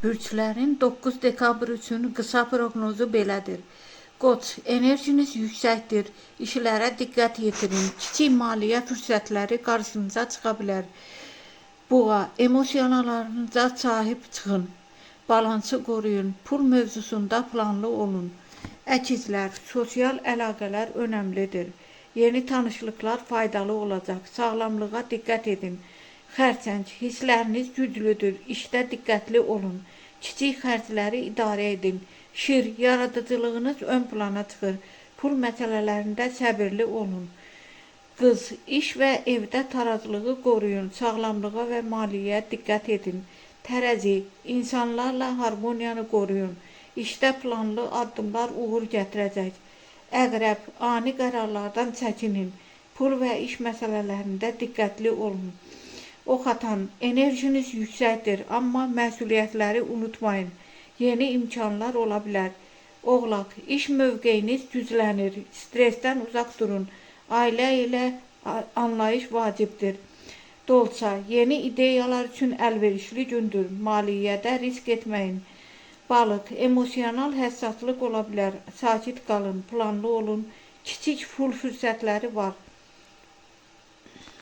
Bürclərin 9 dekabr üçün qısa proqnozu belədir. Qoç, enerjiniz yüksəkdir, işlərə diqqət yetirin, kiçik maliyyə fürsətləri qarşınıza çıxa bilər. Boğa, emosionallarınıza sahib çıxın, balansı qoruyun, pul mövzusunda planlı olun. Əkizlər, sosial əlaqələr önəmlidir. Yeni tanışlıqlar faydalı olacaq, sağlamlığa diqqət edin. Xərçəng, hissləriniz güclüdür, işdə diqqətli olun. Kiçik xərcləri idarə edin. Şir, yaradıcılığınız ön plana çıxır. Pul məsələlərində səbirli olun. Qız, iş və evdə tarazlığı qoruyun. Sağlamlığa və maliyyəyə diqqət edin. Tərəzi, insanlarla harmoniyanı qoruyun. İşdə planlı addımlar uğur gətirəcək. Əqrəb, ani qərarlardan çəkinin. Pul və iş məsələlərində diqqətli olun. Ox atan, enerjiniz yüksəkdir, amma məsuliyyətləri unutmayın. Yeni imkanlar ola bilər. Oğlaq, iş mövqeyiniz güclənir, stressdən uzaq durun. Ailə ilə anlayış vacibdir. Dolça, yeni ideyalar üçün əlverişli gündür. Maliyyədə risk etməyin. Balıq, emosional həssaslıq ola bilər. Sakit qalın, planlı olun. Kiçik pul fürsətləri var.